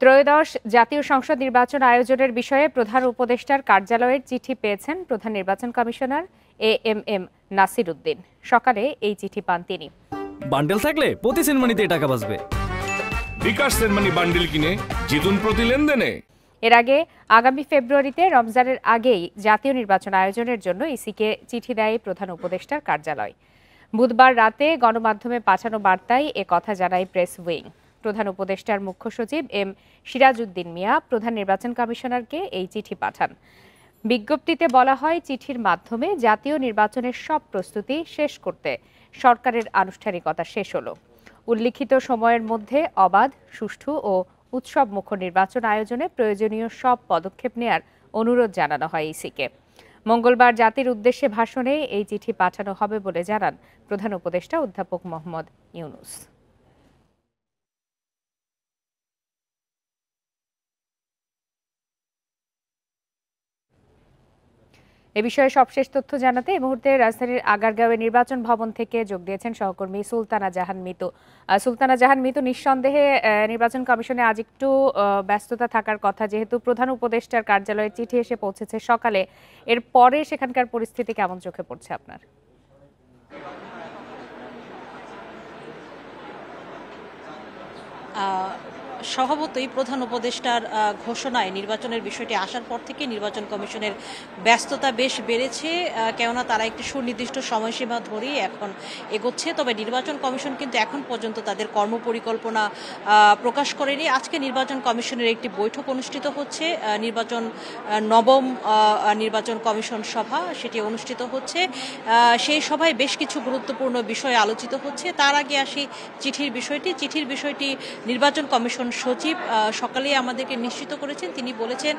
ত্রয়োদশ জাতীয় সংসদ নির্বাচন আয়োজনের বিষয়ে প্রধান উপদেষ্টার কার্যালয়ের চিঠি পেয়েছেন প্রধান নির্বাচন কমিশনার এএমএম নাসির উদ্দিন। সকালে এই চিঠি পান তিনি। বান্ডেল থাকলে প্রতি সেনমানিতে টাকা বাঁচবে। বিকাশ সেনমানি বান্ডেল কিনে জিতুন প্রতি লেনদেনে। এর আগে আগামী ফেব্রুয়ারিতে রমজানের আগেই জাতীয় নির্বাচন আয়োজনের জন্য ইসিকে চিঠি দেয় প্রধান উপদেষ্টার কার্যালয়। বুধবার রাতে গণমাধ্যমে পাঠানো বার্তায় এ কথা জানায় প্রেস উইং। প্রধান উপদেষ্টার মুখ্য সচিব এম সিরাজউদ্দিন মিয়া প্রধান নির্বাচন কমিশনারকে এই চিঠি পাঠান। বিজ্ঞপ্তিতে বলা হয়, চিঠির মাধ্যমে জাতীয় নির্বাচনের সব প্রস্তুতি শেষ করতে সরকারের আনুষ্ঠানিকতা শেষ হলো। উল্লিখিত সময়ের মধ্যে অবাধ, সুষ্ঠু ও উৎসবমুখর নির্বাচন আয়োজনে প্রয়োজনীয় সব পদক্ষেপ নেয়ার অনুরোধ জানানো হয় ইসিকে। মঙ্গলবার জাতির উদ্দেশ্যে ভাষণে এই চিঠি পাঠানো হবে বলে জানান প্রধান উপদেষ্টা অধ্যাপক মোহাম্মদ ইউনুস। এ বিষয়ে সবশেষ তথ্য জানাতে এই মুহূর্তে রাজধানীর আগারগাঁওয়ে নির্বাচন ভবন থেকে যোগ দিয়েছেন সহকর্মী সুলতানা জাহান মিতু। সুলতানা জাহান মিতু, নিঃসন্দেহে নির্বাচন কমিশনে আজ একটু ব্যস্ততা থাকার কথা, যেহেতু প্রধান উপদেষ্টার কার্যালয়ে চিঠি এসে পৌঁছেছে সকালে। এর পরে সেখানকার পরিস্থিতি কেমন চোখে পড়ছে আপনার? স্বভাবতই প্রধান উপদেষ্টার ঘোষণায় নির্বাচনের বিষয়টি আসার পর থেকে নির্বাচন কমিশনের ব্যস্ততা বেশ বেড়েছে, কেননা তারা একটি সুনির্দিষ্ট সময়সীমা ধরেই এখন এগোচ্ছে। তবে নির্বাচন কমিশন কিন্তু এখন পর্যন্ত তাদের কর্মপরিকল্পনা প্রকাশ করেনি। আজকে নির্বাচন কমিশনের একটি বৈঠক অনুষ্ঠিত হচ্ছে, নবম নির্বাচন কমিশন সভা সেটি অনুষ্ঠিত হচ্ছে। সেই সভায় বেশ কিছু গুরুত্বপূর্ণ বিষয় আলোচিত হচ্ছে। তার আগে আসি চিঠির বিষয়টি নির্বাচন কমিশন সচিব সকালে আমাদেরকে নিশ্চিত করেছেন। তিনি বলেছেন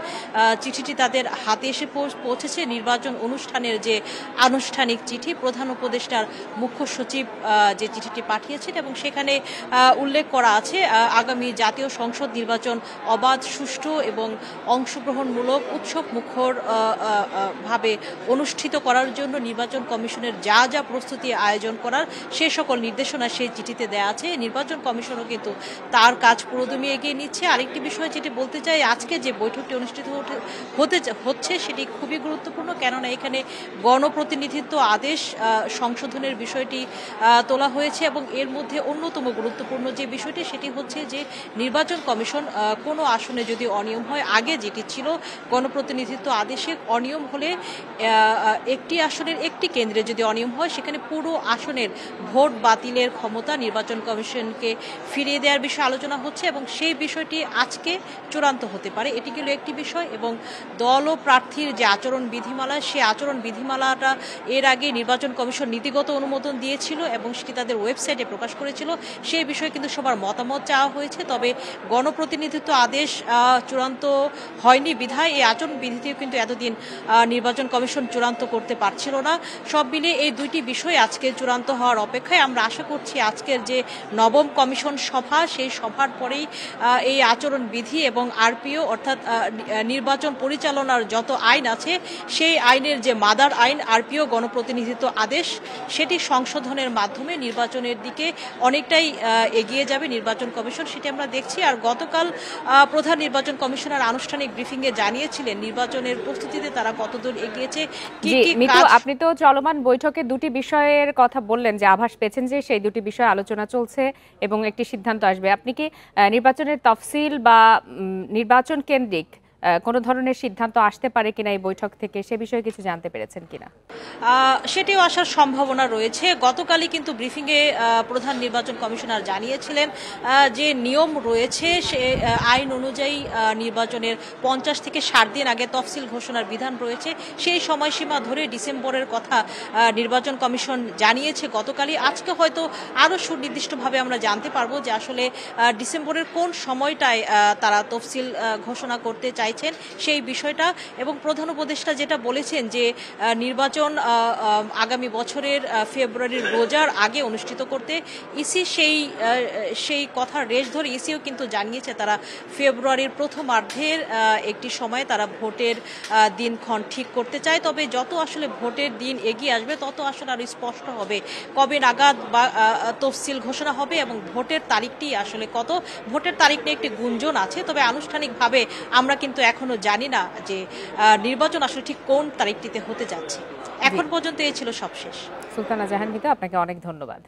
চিঠিটি তাদের হাতে এসে পৌঁছেছে। নির্বাচন অনুষ্ঠানের যে আনুষ্ঠানিক চিঠি, প্রধান উপদেষ্টার মুখ্য সচিব যে চিঠিটি পাঠিয়েছেন এবং সেখানে উল্লেখ করা আছে আগামী জাতীয় সংসদ নির্বাচন অবাধ, সুষ্ঠু এবং অংশগ্রহণমূলক উৎসব মুখর ভাবে অনুষ্ঠিত করার জন্য নির্বাচন কমিশনের যা যা প্রস্তুতি আয়োজন করার সে সকল নির্দেশনা সেই চিঠিতে দেয়া আছে। নির্বাচন কমিশনও কিন্তু তার কাজ পুরোদমে এগিয়ে নিচ্ছে। আরেকটি বিষয় যেটি বলতে চাই, আজকে যে বৈঠকটি অনুষ্ঠিত হচ্ছে সেটি খুবই গুরুত্বপূর্ণ, কেননা এখানে গণপ্রতিনিধিত্ব আদেশ সংশোধনের বিষয়টি তোলা হয়েছে এবং এর মধ্যে অন্যতম গুরুত্বপূর্ণ যে বিষয়টি সেটি হচ্ছে যে নির্বাচন কমিশন কোনো আসনে যদি অনিয়ম হয়, আগে যেটি ছিল গণপ্রতিনিধিত্ব আদেশে অনিয়ম হলে একটি আসনের একটি কেন্দ্রে যদি অনিয়ম হয়, সেখানে পুরো আসনের ভোট বাতিলের ক্ষমতা নির্বাচন কমিশনকে ফিরিয়ে দেওয়ার বিষয়ে আলোচনা হচ্ছে এবং সেই বিষয়টি আজকে চূড়ান্ত হতে পারে। এটি গেল একটি বিষয়। এবং দল ও প্রার্থীর যে আচরণ বিধিমালা, সেই আচরণ বিধিমালাটা এর আগে নির্বাচন কমিশন নীতিগত অনুমোদন দিয়েছিল এবং সেটি তাদের ওয়েবসাইটে প্রকাশ করেছিল। সেই বিষয়ে কিন্তু সবার মতামত চাওয়া হয়েছে। তবে গণপ্রতিনিধিত্ব আদেশ চূড়ান্ত হয়নি বিধায় এই আচরণ বিধিটিও কিন্তু এতদিন নির্বাচন কমিশন চূড়ান্ত করতে পারছিল না। সব মিলিয়ে এই দুইটি বিষয় আজকে চূড়ান্ত হওয়ার অপেক্ষায়। আমরা আশা করছি আজকের যে নবম কমিশন সভা, সেই সভার পরেই এই আচরণ বিধি এবং আরপিও অর্থাৎ নির্বাচন পরিচালনার যত আইন আছে সেই আইনের যে মাদার আইন আরপিও গণপ্রতিনিধিত্ব আদেশ, সেটি সংশোধনের মাধ্যমে নির্বাচনের দিকে অনেকটাই এগিয়ে যাবে নির্বাচন কমিশন, সেটি আমরা দেখছি। আর গতকাল প্রধান নির্বাচন কমিশনার আনুষ্ঠানিক ব্রিফিংয়ে জানিয়েছিলেন নির্বাচনের প্রস্তুতিতে তারা কতদূর এগিয়েছে। আপনি তো চলমান বৈঠকে দুটি বিষয়ের কথা বললেন, যে আভাস পেয়েছেন যে সেই দুটি বিষয়ে আলোচনা চলছে এবং একটি সিদ্ধান্ত আসবে। আপনি কি নির্বাচনের তফসিল বা নির্বাচন কেন্দ্রিক কোনো ধরনের সিদ্ধান্ত আসতে পারে কিনা এই বৈঠক থেকে, সে বিষয়ে কিছু জানতে পেরেছেন কিনা? সেটিও আসার সম্ভাবনা রয়েছে। গতকালই কিন্তু ব্রিফিংয়ে প্রধান নির্বাচন কমিশনার জানিয়েছিলেন যে নিয়ম রয়েছে, সে আইন অনুযায়ী নির্বাচনের 50 থেকে 60 দিন আগে তফসিল ঘোষণার বিধান রয়েছে। সেই সময়সীমা ধরে ডিসেম্বরের কথা নির্বাচন কমিশন জানিয়েছে গতকালই। আজকে হয়তো আরও সুনির্দিষ্টভাবে আমরা জানতে পারবো যে আসলে ডিসেম্বরের কোন সময়টায় তারা তফসিল ঘোষণা করতে চাই চাইছেন সেই বিষয়টা। এবং প্রধান উপদেষ্টা যেটা বলেছেন যে নির্বাচন আগামী বছরের ফেব্রুয়ারির রোজার আগে অনুষ্ঠিত করতে ইসি সেই কথার রেশ ধরে ইসিও কিন্তু জানিয়েছে তারা ফেব্রুয়ারির প্রথমার্ধের একটি সময় তারা ভোটের দিনক্ষণ ঠিক করতে চায়। তবে যত আসলে ভোটের দিন এগিয়ে আসবে তত আসলে আরো স্পষ্ট হবে কবে নাগাদ বা তফসিল ঘোষণা হবে এবং ভোটের তারিখটি আসলে কত। ভোটের তারিখ নিয়ে একটি গুঞ্জন আছে, তবে আনুষ্ঠানিকভাবে আমরা কিন্তু এখনো জানি না যে নির্বাচন আসলে ঠিক কোন তারিখটিতে হতে যাচ্ছে। এখন পর্যন্ত এই ছিল সবশেষ। সুলতানা জাহান মিতা, আপনাকে অনেক ধন্যবাদ।